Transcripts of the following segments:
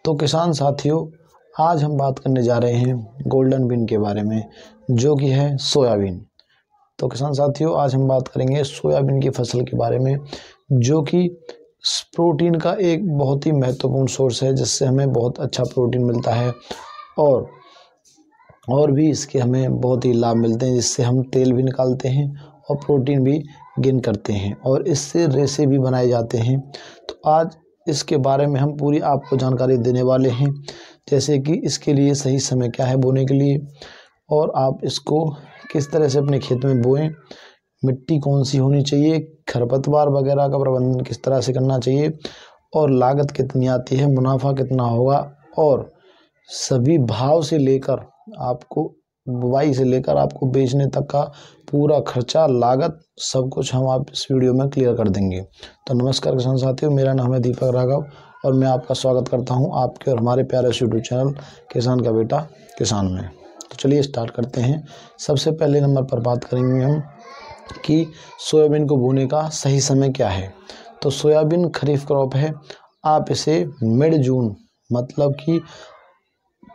तो किसान साथियों, आज हम बात करने जा रहे हैं गोल्डन बीन के बारे में, जो कि है सोयाबीन। तो किसान साथियों, आज हम बात करेंगे सोयाबीन की फसल के बारे में, जो कि प्रोटीन का एक बहुत ही महत्वपूर्ण सोर्स है, जिससे हमें बहुत अच्छा प्रोटीन मिलता है और भी इसके हमें बहुत ही लाभ मिलते हैं, जिससे हम तेल भी निकालते हैं और प्रोटीन भी गेन करते हैं और इससे रेशे भी बनाए जाते हैं। तो आज इसके बारे में हम पूरी आपको जानकारी देने वाले हैं, जैसे कि इसके लिए सही समय क्या है बोने के लिए, और आप इसको किस तरह से अपने खेत में बोएं, मिट्टी कौन सी होनी चाहिए, खरपतवार वगैरह का प्रबंधन किस तरह से करना चाहिए, और लागत कितनी आती है, मुनाफा कितना होगा, और सभी भाव से लेकर आपको बुवाई से लेकर आपको बेचने तक का पूरा खर्चा, लागत, सब कुछ हम आप इस वीडियो में क्लियर कर देंगे। तो नमस्कार किसान साथियों, मेरा नाम है दीपक राघव और मैं आपका स्वागत करता हूं आपके और हमारे प्यारे यूट्यूब चैनल किसान का बेटा किसान में। तो चलिए स्टार्ट करते हैं। सबसे पहले नंबर पर बात करेंगे हम कि सोयाबीन को बोने का सही समय क्या है। तो सोयाबीन खरीफ क्रॉप है। आप इसे मिड जून, मतलब कि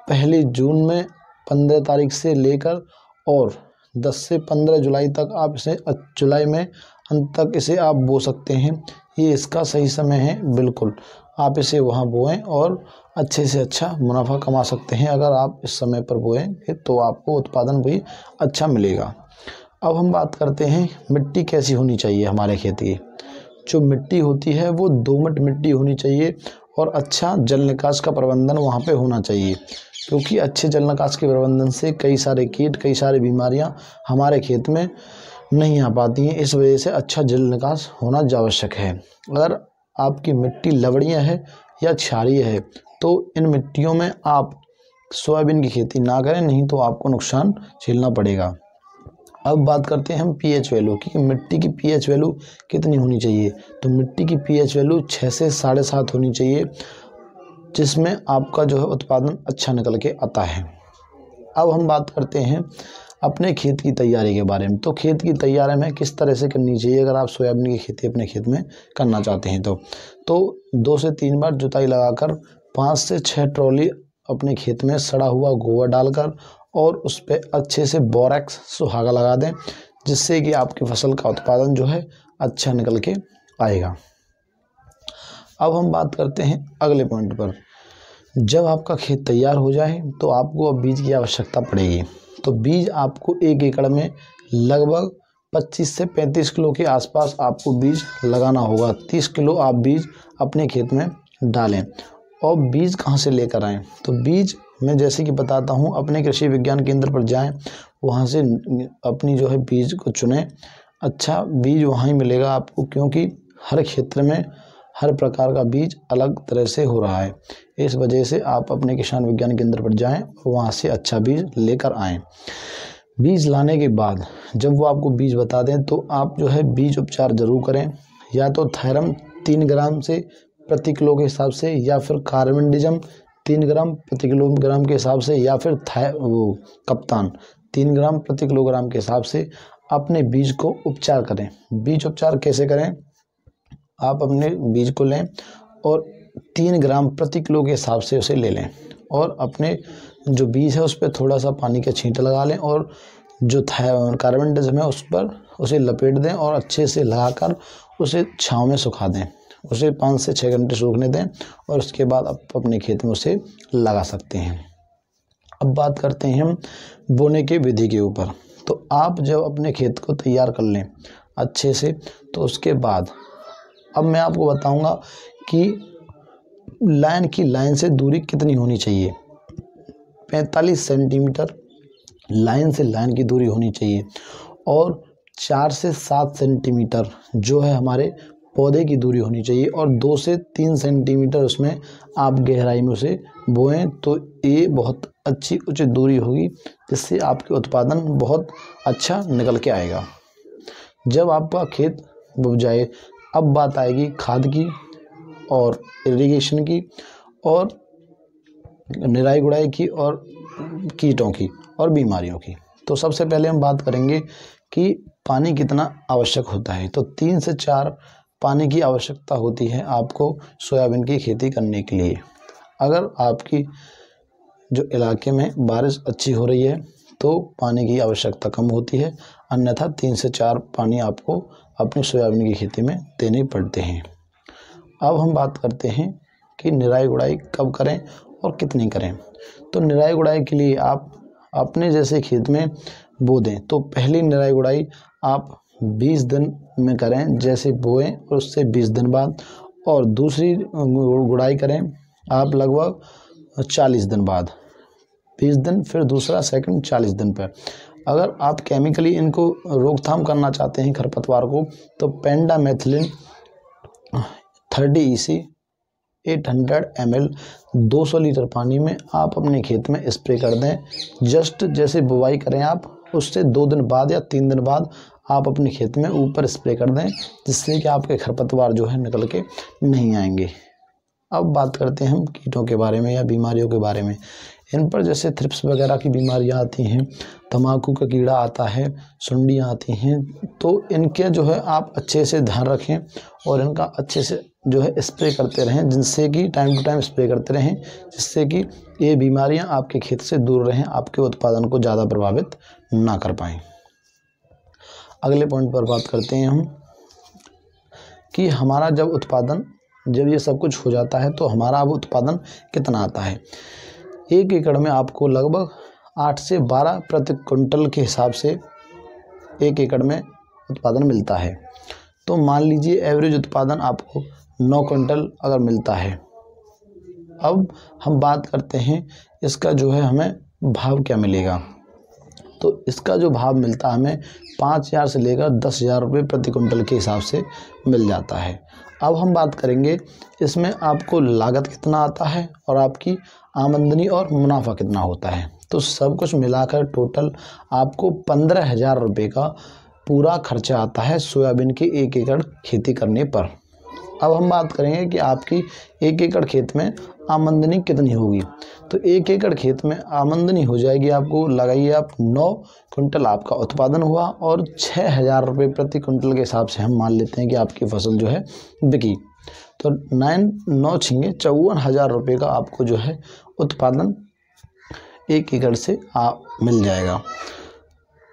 पहली जून में 15 तारीख से लेकर और 10 से 15 जुलाई तक आप इसे, जुलाई में अंत तक इसे आप बो सकते हैं। ये इसका सही समय है। बिल्कुल आप इसे वहाँ बोएं और अच्छे से अच्छा मुनाफा कमा सकते हैं। अगर आप इस समय पर बोएंगे तो आपको उत्पादन भी अच्छा मिलेगा। अब हम बात करते हैं मिट्टी कैसी होनी चाहिए हमारे खेत की। जो मिट्टी होती है वो दोमट मिट्टी होनी चाहिए और अच्छा जल निकास का प्रबंधन वहाँ पे होना चाहिए, क्योंकि अच्छे जल निकास के प्रबंधन से कई सारे कीट, कई सारी बीमारियाँ हमारे खेत में नहीं आ पाती हैं। इस वजह से अच्छा जल निकास होना आवश्यक है। अगर आपकी मिट्टी लवड़ियाँ है या क्षारीय है तो इन मिट्टियों में आप सोयाबीन की खेती ना करें, नहीं तो आपको नुकसान झेलना पड़ेगा। अब बात करते हैं हम पीएच वैल्यू की, मिट्टी की पीएच वैल्यू कितनी होनी चाहिए। तो मिट्टी की पीएच वैल्यू 6 से 7.5 होनी चाहिए, जिसमें आपका जो है उत्पादन अच्छा निकल के आता है। अब हम बात करते हैं अपने खेत की तैयारी के बारे में। तो खेत की तैयारी में किस तरह से करनी चाहिए अगर आप सोयाबीन की खेती अपने खेत में करना चाहते हैं तो 2 से 3 बार जुताई लगाकर 5 से 6 ट्रॉली अपने खेत में सड़ा हुआ गोबर डालकर और उस पर अच्छे से बोरेक्स सुहागा लगा दें, जिससे कि आपकी फसल का उत्पादन जो है अच्छा निकल के आएगा। अब हम बात करते हैं अगले पॉइंट पर। जब आपका खेत तैयार हो जाए तो आपको अब बीज की आवश्यकता पड़ेगी। तो बीज आपको 1 एकड़ में लगभग 25 से 35 किलो के आसपास आपको बीज लगाना होगा। 30 किलो आप बीज अपने खेत में डालें। और बीज कहाँ से लेकर आएँ? तो बीज मैं जैसे कि बताता हूँ, अपने कृषि विज्ञान केंद्र पर जाएं, वहाँ से अपनी जो है बीज को चुनें। अच्छा बीज वहाँ ही मिलेगा आपको, क्योंकि हर क्षेत्र में हर प्रकार का बीज अलग तरह से हो रहा है। इस वजह से आप अपने किसान विज्ञान केंद्र पर जाएं और वहाँ से अच्छा बीज लेकर आएँ। बीज लाने के बाद जब वो आपको बीज बता दें तो आप जो है बीज उपचार जरूर करें, या तो थायरम 3 ग्राम से प्रति किलो के हिसाब से, या फिर कार्बेंडिज्म 3 ग्राम प्रति किलोग्राम के हिसाब से, या फिर कप्तान 3 ग्राम प्रति किलोग्राम के हिसाब से अपने बीज को उपचार करें। बीज उपचार कैसे करें? आप अपने बीज को लें और 3 ग्राम प्रति किलो के हिसाब से उसे ले लें और अपने जो बीज है उस पर थोड़ा सा पानी का छींटा लगा लें और जो कार्बेंडिज्म है उस पर उसे लपेट दें और अच्छे से लगाकर उसे छांव में सुखा दें। उसे 5 से 6 घंटे सूखने दें और उसके बाद आप अपने खेत में उसे लगा सकते हैं। अब बात करते हैं हम बोने के विधि के ऊपर। तो आप जब अपने खेत को तैयार कर लें अच्छे से, तो उसके बाद अब मैं आपको बताऊंगा कि लाइन से दूरी कितनी होनी चाहिए। 45 सेंटीमीटर लाइन से लाइन की दूरी होनी चाहिए और 4 से 7 सेंटीमीटर जो है हमारे पौधे की दूरी होनी चाहिए और 2 से 3 सेंटीमीटर उसमें आप गहराई में उसे बोएं। तो ये बहुत अच्छी उचित दूरी होगी, जिससे आपके उत्पादन बहुत अच्छा निकल के आएगा। जब आपका खेत बुझ जाए, अब बात आएगी खाद की और इरिगेशन की और निराई गुड़ाई की और कीटों की और बीमारियों की। तो सबसे पहले हम बात करेंगे कि पानी कितना आवश्यक होता है। तो 3 से 4 पानी की आवश्यकता होती है आपको सोयाबीन की खेती करने के लिए। अगर आपकी जो इलाके में बारिश अच्छी हो रही है तो पानी की आवश्यकता कम होती है, अन्यथा 3 से 4 पानी आपको अपनी सोयाबीन की खेती में देने पड़ते हैं। अब हम बात करते हैं कि निराई गुड़ाई कब करें और कितनी करें। तो निराई गुड़ाई के लिए आप अपने जैसे खेत में बो दें तो पहली निराई गुड़ाई आप 20 दिन में करें, जैसे बोएं और उससे 20 दिन बाद, और दूसरी गुड़ाई करें आप लगभग 40 दिन बाद, 20 दिन फिर दूसरा सेकंड 40 दिन पर। अगर आप केमिकली इनको रोकथाम करना चाहते हैं खरपतवार को तो पेंडामेथिलिन 30 EC 800 ml 200 लीटर पानी में आप अपने खेत में स्प्रे कर दें। जस्ट जैसे बुवाई करें आप उससे 2 दिन बाद या 3 दिन बाद आप अपने खेत में ऊपर स्प्रे कर दें, जिससे कि आपके खरपतवार जो है निकल के नहीं आएंगे। अब बात करते हैं हम कीटों के बारे में या बीमारियों के बारे में। इन पर जैसे थ्रिप्स वगैरह की बीमारियां आती हैं, तम्बाकू का कीड़ा आता है, सुंडियां आती हैं, तो इनके जो है आप अच्छे से ध्यान रखें और इनका अच्छे से जो है स्प्रे करते रहें, जिनसे कि टाइम टू टाइम स्प्रे करते रहें, जिससे कि ये बीमारियां आपके खेत से दूर रहें, आपके उत्पादन को ज़्यादा प्रभावित ना कर पाएँ। अगले पॉइंट पर बात करते हैं हम कि हमारा जब ये सब कुछ हो जाता है तो हमारा अब उत्पादन कितना आता है। 1 एकड़ में आपको लगभग 8 से 12 प्रति क्विंटल के हिसाब से 1 एकड़ में उत्पादन मिलता है। तो मान लीजिए एवरेज उत्पादन आपको 9 क्विंटल अगर मिलता है। अब हम बात करते हैं इसका जो है हमें भाव क्या मिलेगा। तो इसका जो भाव मिलता है हमें 5,000 से लेकर 10,000 रुपये प्रति क्विंटल के हिसाब से मिल जाता है। अब हम बात करेंगे इसमें आपको लागत कितना आता है और आपकी आमदनी और मुनाफा कितना होता है। तो सब कुछ मिलाकर टोटल आपको 15,000 रुपये का पूरा खर्चा आता है सोयाबीन की 1 एकड़ खेती करने पर। अब हम बात करेंगे कि आपकी 1 एकड़ खेत में आमदनी कितनी होगी। तो 1 एकड़ खेत में आमदनी हो जाएगी आपको, लगाइए आप 9 क्विंटल आपका उत्पादन हुआ और 6,000 रुपये प्रति क्विंटल के हिसाब से हम मान लेते हैं कि आपकी फसल जो है बिकी। तो 9 छिंगे 54,000 रुपये का आपको जो है उत्पादन 1 एकड़ से मिल जाएगा।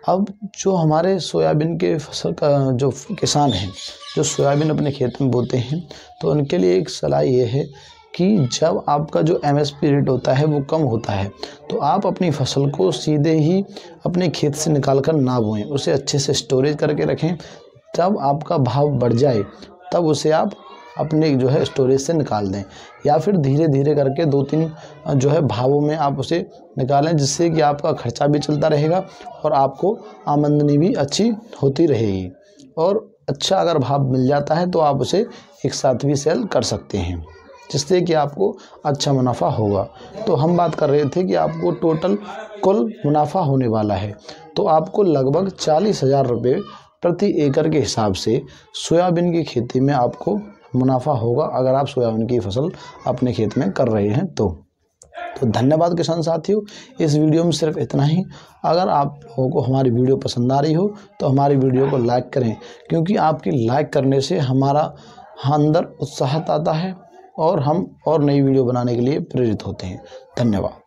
अब जो हमारे सोयाबीन के फसल का जो किसान हैं जो सोयाबीन अपने खेत में बोते हैं, तो उनके लिए एक सलाह ये है कि जब आपका जो MSP रेट होता है वो कम होता है तो आप अपनी फसल को सीधे ही अपने खेत से निकाल कर ना बोएं, उसे अच्छे से स्टोरेज करके रखें। जब आपका भाव बढ़ जाए तब उसे आप अपने जो है स्टोरेज से निकाल दें, या फिर धीरे धीरे करके 2-3 जो है भावों में आप उसे निकालें, जिससे कि आपका खर्चा भी चलता रहेगा और आपको आमदनी भी अच्छी होती रहेगी। और अच्छा अगर भाव मिल जाता है तो आप उसे एक साथ भी सेल कर सकते हैं, जिससे कि आपको अच्छा मुनाफा होगा। तो हम बात कर रहे थे कि आपको टोटल कुल मुनाफा होने वाला है, तो आपको लगभग 40,000 रुपये प्रति एकड़ के हिसाब से सोयाबीन की खेती में आपको मुनाफा होगा, अगर आप सोयाबीन की फसल अपने खेत में कर रहे हैं तो धन्यवाद किसान साथियों। इस वीडियो में सिर्फ इतना ही। अगर आप लोगों को हमारी वीडियो पसंद आ रही हो तो हमारी वीडियो को लाइक करें, क्योंकि आपकी लाइक करने से हमारा अंदर उत्साह आता है और हम और नई वीडियो बनाने के लिए प्रेरित होते हैं। धन्यवाद।